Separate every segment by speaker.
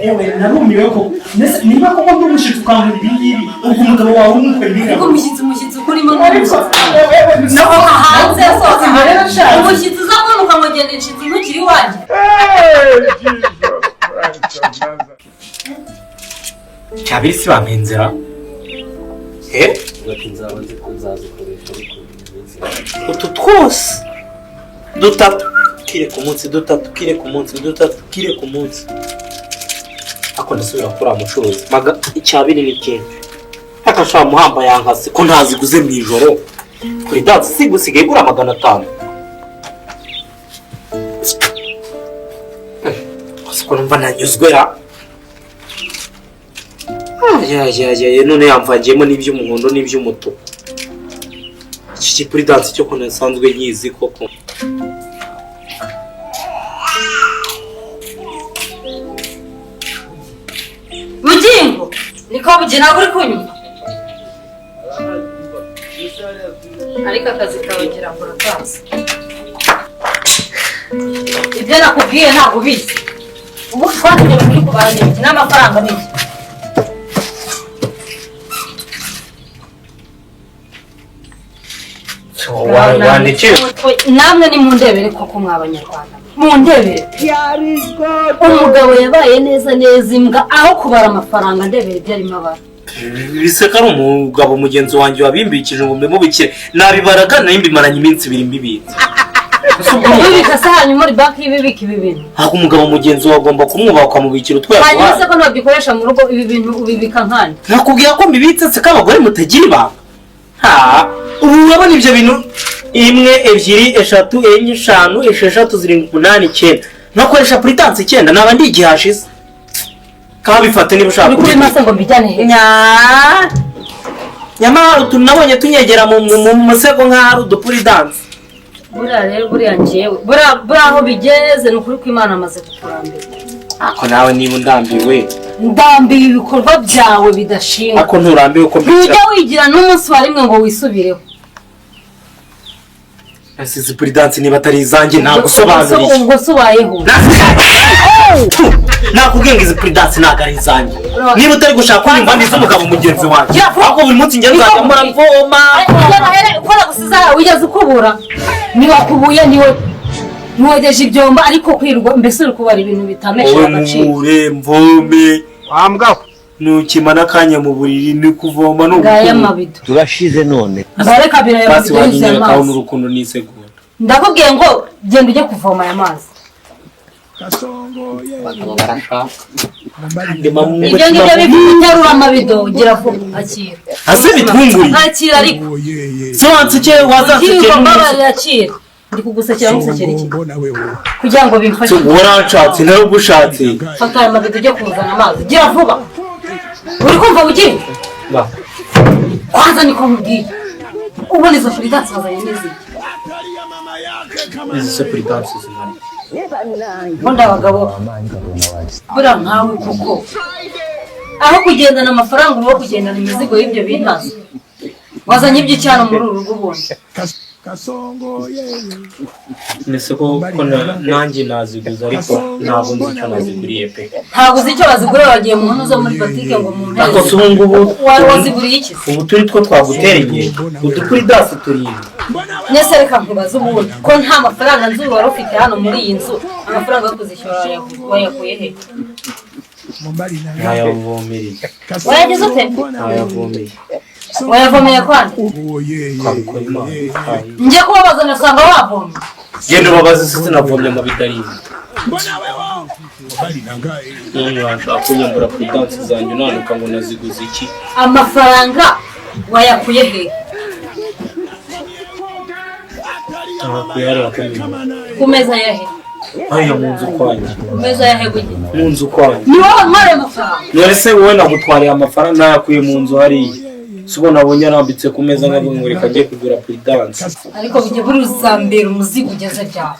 Speaker 1: ewe narumiwe ko niba koko ndumushitse ukambura ibingibi ubwo umugabo wawe umukwe ibingibi
Speaker 2: ko mushyitsi ukurimo naho hanze soza umushyitsi uzabona ukamugenda inshyitsi ntukiri iwanjye
Speaker 1: cyabiri si bampenzera
Speaker 3: utu twose dutatu kire ku munsi dutatu kire ku munsi dutatu kire ku munsi ako ndasubira kuri amucuruzi maga icyabiri ni cyinshi akashaka muhamba yankase ko ntaziguze mu ijoro kuri dance sigusigaye gura 500 ko numva nanyuzwe ra ya none yamvagiyemo n'iby'umuhondo n'iby'umutuku iki kuri dance cyo ko nasanzwe nyizi koko
Speaker 2: bugingo niko bugina buri kunyuma ariko akazi kawe ngira ngo urakazi ibyo nakubwiye ntabwo ubizi ubu twagiye muri kubaranya iki n'amafaranga menshi namwe ni mu ndebere koko mw'abanyarwanda mu ndebere umugabo yabaye neza imbwa aho kubara amafaranga ndebere ibyo arimo abara
Speaker 3: biseka ari umugabo mugenzi wanjye wabimbikije ngo mbimubikire nabibaraga nayo mbimaranye iminsi 2 mbibitse
Speaker 2: ubibika se hanyuma muri banki y'ibibika ibi bintu
Speaker 3: ahubwo umugabo mugenzi wawe agomba kumwubaha ukamubikira utwaye
Speaker 2: hanyuma se ko nabikoresha mu rugo ibi bintu ubibika nkandi
Speaker 3: nakubwira ko mbibitse se k'abagore mutagira ibanga ubu urabona ibyo bintu 1 2 3 4 5 6 7 8 9 nakoresha puritansi 9 naba ndi igihashize kabifate niba ushaka
Speaker 2: kuri mase ngo mbijyane he
Speaker 3: nyamara tunabonye tunyegera mu musego nk'aho udupuri dance
Speaker 2: buriya rero buriya njyewe buriya aho bigeze ni ukuri ko Imana amaze kukurambira
Speaker 3: ako nawe niba ndambiwe
Speaker 2: ibikorwa byawe bidashinga
Speaker 3: ako nturambiwe uko
Speaker 2: ntujya wigira n'umunsi wa rimwe ngo wisubireho
Speaker 3: asize puri dance niba atari izanjye ntabwo usobanuriye
Speaker 2: ubwo subayeho
Speaker 3: nakubwiye ngo izi puri dance ntabwo ari izanjye niba utari gushaka kunyumva neza umugabo mugenzi wanjye ahubwo buri munsi njya nzajya mbona mvoma
Speaker 2: ukora gusiza wigeze ukubura niwakubuye niwogeje ibyomba ariko kwirwa mbese uri kubara ibintu bitamesha agaciro
Speaker 3: mure mvome
Speaker 1: wambwaho
Speaker 3: nukima n'akanya mu buriri ni kuvoma no
Speaker 2: gaya mabido
Speaker 4: turashize none
Speaker 2: bareka biraya
Speaker 3: basi
Speaker 2: mabido
Speaker 3: wanyine kawo n'urukundo n'isegura
Speaker 2: ndakubwiye ngo genda ujye kuvoma aya mazi
Speaker 3: bakaba barashaka
Speaker 2: ibyo ngibyo biterura amabido gira vuba akira
Speaker 3: ase bitwunguri
Speaker 2: akira ariko
Speaker 3: se wanseke wazansekera
Speaker 2: mbabarira akira ndi kugusekera musekera iki kugira ngo bimfashe
Speaker 3: waranshatse nawe ugushatse
Speaker 2: fata aya mabido ujye kuzana amazi gira vuba uri kumva ugiye kwanza niko mubwiye ubona izo puri dance bazanye n'iziki
Speaker 3: izi se puri dance zihari
Speaker 2: ubundi abagabo buriya nkawe kuko aho kugendana amafaranga uba kugendana imizigo y'ibyo bintazi wazanye iby'icyano muri uru rugo ubundi
Speaker 3: nese ko nanjye naziguza ariko ntabwo nzi icyo naziguriye pe
Speaker 2: ntabwo uzi icyo bazigurira wagiye mu ntu zo muri botike ngo mu mpera
Speaker 3: ako se ubu ngubu
Speaker 2: waziguriye iki
Speaker 3: ubu turi two twagutereye udukuri dasi turindwi
Speaker 2: nese reka nkubaze ubundi ko nta mafaranga nzi wari ufite hano muri iyi nzu amafaranga yo kuzishyura wayakuye he
Speaker 3: nayavomereye
Speaker 2: wayageze ute
Speaker 3: nayavomeye
Speaker 2: wayavomeye kwande
Speaker 3: kabikora imana
Speaker 2: njye kubabaza nasanga wavomye
Speaker 3: genda ubabaze se sinavomye ngo bidarinda none washaka kunyambura kuri dansi zanjye unanuka ngo naziguze iki
Speaker 2: amafaranga wayakuye he ku meza yahe
Speaker 3: aya mu nzu kwanjye
Speaker 2: ku meza yahe gute
Speaker 3: mu nzu kwanjye
Speaker 2: ni wowe ntwariye amafaranga
Speaker 3: none se wowe nagutwariye amafaranga nayakuye mu nzu hariya si ubona abonye arambitse ku meza nkavuga ngo reka ajye kugura kuri dansi
Speaker 2: ariko bijya buri uzambera umuzigo ugeze byawe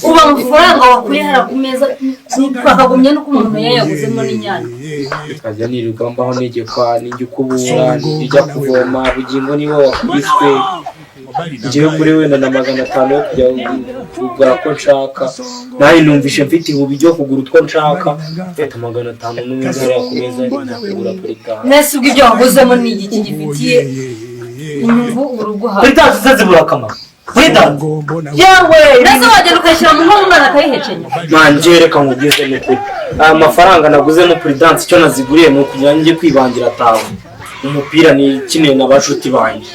Speaker 2: uba amafaranga wakuye hara ku meza twakagumye nuko umuntu yayaguzemo n'inyanya
Speaker 3: kajya nirirwa mbaho negekwa ninjye ukubura ninjya kuvoma bugingo niwe wakubiswe ngewe muri wenda na 500 yo kujya kugura ko nshaka nawe numvishe mfite ihubi ryo kugura utwo nshaka mfite 500 n'umuzara yakomeza kugura Peritance
Speaker 2: nese ubwo ibyo waguzemo ni iki gifitiye inyungu urugo hawe
Speaker 3: Peritance zazibura akamaro Peritance yawe
Speaker 2: nese wagenda ukayishyira mu nkono umwana akayihekenya
Speaker 3: manje reka nkubwize n'ukuri amafaranga naguzemo Peritance icyo naziguriye ni ukugira njye kwibangira tawe umupira ni kinene n'abashuti banje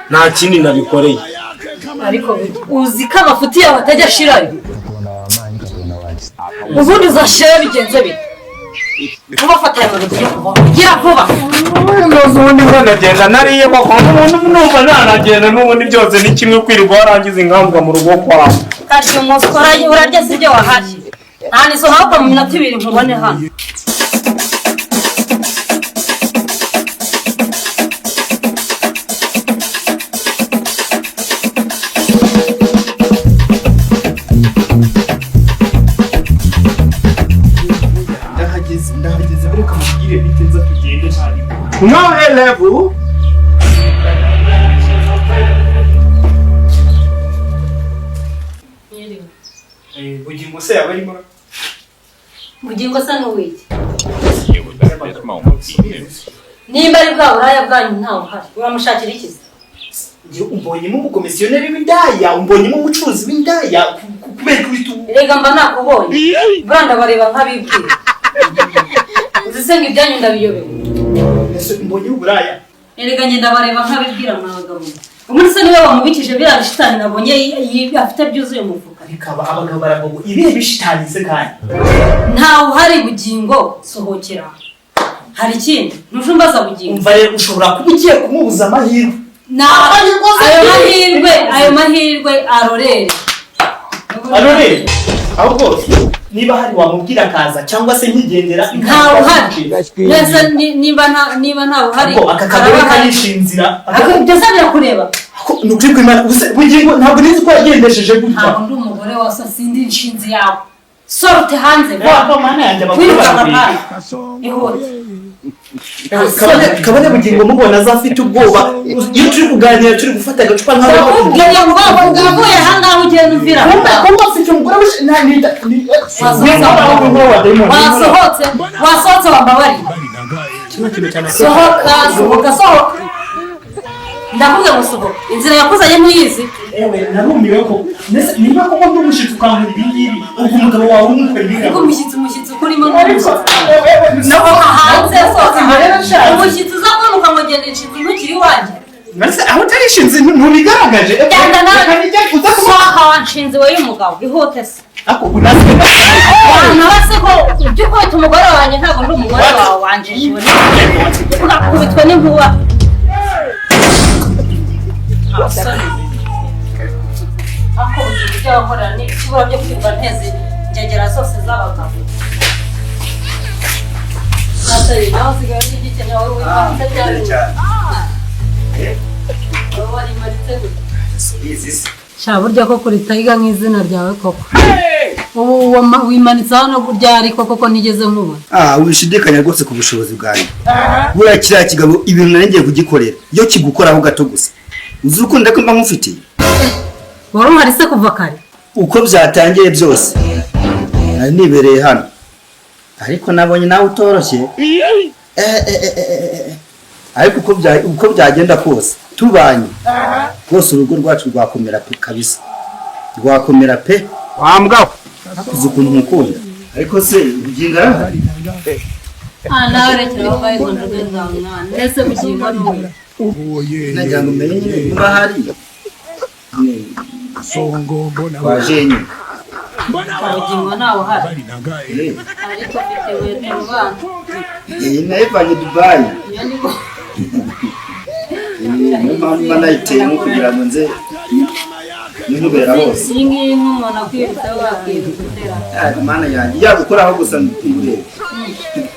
Speaker 3: nta kindi nabikoreye
Speaker 2: ariko uzi ko amafuti yawe atajya ashirayo ubundi uzashira bigenze bite vuba fata aya magambo yo kubaho gira vuba
Speaker 3: n'ubundi nagenda nariye koko n'ubundi numva nanagenda n'ubundi byose ni kimwe kwirirwa warangiza ingambwa mu rugo kwawe
Speaker 2: kashi umunsi urarya si ibyo wahashye nta nisohoka mu minota 2 nkubone hano
Speaker 1: ndahageze reka mubwire bitenza tugende ntari
Speaker 3: no level
Speaker 1: bugingo se yabarimo
Speaker 2: bugingo sa n'uwiki nimba ari bwa buraya bwanyu ntawe uhari uramushakira iki
Speaker 1: umbonyemo umukomisiyoneri w'indaya umbonyemo umucuruzi w'indaya kubera ko
Speaker 2: rega mba nakubonye banda bareba nk'abibwira uzisenga ibyanyu ndabiyobewe
Speaker 1: umbonye uburaya
Speaker 2: erega ngenda bareba nk'abibwira mwabagabo umuntu se niwe wamubikije biriya bishitani nabonye afite byuzuye mu mufuka
Speaker 1: bikaba abagabo baravuga ibihe bishitani se kandi
Speaker 2: ntawe uhari bugingo sohokera hari ikindi ntushumbaza bugingo
Speaker 1: umva rero ushobora kuba ugiye kumubuza amahirwe
Speaker 2: ayo mahirwe arorere
Speaker 1: aho rwose niba hari wamubwira akaza cyangwa se nkigendera
Speaker 2: ntawe uhari neza niba ntawe uhari
Speaker 1: aka kagore kanishinzira
Speaker 2: byose birakureba
Speaker 1: ni ukuri kw'Imana bugingo ntabwo nizi ko yagendesheje gutya
Speaker 2: ntabwo ndi umugore wose sindi inshinzi yawe sorute hanze
Speaker 1: mana yanjye amakuru
Speaker 2: barabwira ihute
Speaker 1: kabone bugingo mubona azafite ubwoba iyo turi kuganira turi gufata agacupa nk'aho
Speaker 2: ubwiye ngo uvuye ahangaha ugenda uvira
Speaker 1: kumva afite umugore
Speaker 2: wasohotse wambabariye sohoka ndakubwira ngo sohoka inzira yakuzanye ntiyizi
Speaker 1: narumiwe ko niba koko ndi umushyitsi ukangura ibingibi ubwo umugabo wawe umukora ibingibi
Speaker 2: ubwo umushyitsi ukurimo sohoka hanze sohoka umushyitsi uza kubona ukamugenda inshinzi ntukiri iwanjye
Speaker 1: aho utari inshinzi ntubigaragaje
Speaker 2: sohoka wanshinzi we y'umugabo ihute se nawe se ko ibyo ukubita umugore wanjye ntabwo ndi umugore wawe wanjije ugakubitwa n'inkuba ako ugira ibyo wakora ni ikibura byo kwirwa nteze ingegera zose z'abagabo natari nawe usigaye ugikeneye wowe wimanitse wowe warimanitse gutya sha burya koko ritayiga nk'izina ryawe koko ubu wimanitse hano ryari koko nigeze nkubona
Speaker 4: wishidikanya rwose ku bushobozi bwanjye buriya kiriya kigabo ibintu naringiye kugikorera iyo kigukoraho gato gusa uzi urukundo ko mba nkufitiye
Speaker 2: wari umari se kuva kare
Speaker 4: uko byatangiye byose nari nibereye hano ariko nabonye nawe utoroshye ariko uko byagenda kose tubanye rwose urugo rwacu rwakomera pe kabisa rwakomera pe
Speaker 3: wambwa
Speaker 4: uzi ukuntu mukunda ariko se ubugingo arahari
Speaker 2: nawe rekera wabaye ngo ndagenda mwana ndetse bugingo n'ubu
Speaker 4: nagira ngo umenye nyine niba hari waje nyine
Speaker 2: bugingo ntawe uhari ariko afite wete mu bana
Speaker 4: nayivanye Dubai
Speaker 2: iyo ni ko
Speaker 4: niyo mpamvu mba nayiteyemo kugira ngo nze nimubera hose
Speaker 2: iyi ngiyi nk'umuntu akwirutseho wakwiruka utera
Speaker 4: mana yanjye yagukoraho gusa nturebe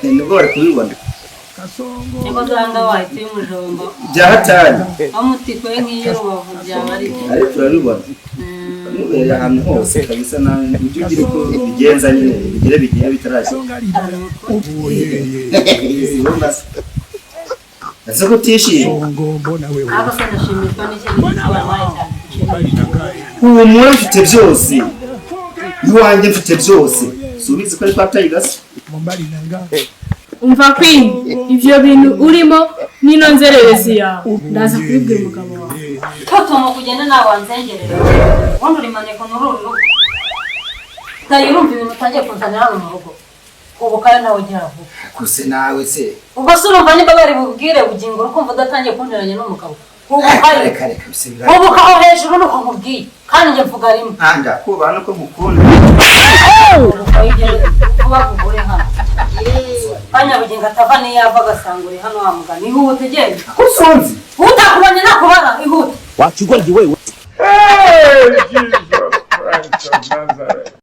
Speaker 4: nibwo bari kubibona
Speaker 2: niko zanga wahita y'umujomba
Speaker 4: byahatari
Speaker 2: wamutikoye nk'iyo rubavu byaba ari
Speaker 4: ariko turabibona nimubereye ahantu hose kabisa nawe ujye ugira uko bigenza nyine bigiye bitarashya ese kutishima
Speaker 2: aba se nashimishwa n'ikintu cy'abaye cyane
Speaker 4: uwo muri mfite byose iwanjye mfite byose subize ko ari kwa Tigers
Speaker 5: umva Queen ivyo bintu urimo nino nzererezi yawe ndaza kubibwira umugabo wawe
Speaker 2: Toto kugenda nawe wanzengerera wowe uri maneko n'ururugo tayirumva ibintu utangiye kunzanira hano mu rugo ubu kandi nawe ugeraho
Speaker 4: kuse nawe se
Speaker 2: ubwo se urumva niba bari bubwire bugingo urukumva udatangiye kunteranya n'umugabo ubu hari
Speaker 4: reka bisibira
Speaker 2: ubu kaho hejuru nuko nkubwiye kandi njye mvuga rimwe
Speaker 4: anda kubana ko mukunda
Speaker 2: kuba kugure hano kanya bugingo atava niyava agasangure hano wa mugani ihute genda
Speaker 4: kusonzi
Speaker 2: utakubonye nakubara ihute
Speaker 3: wakigwa wewe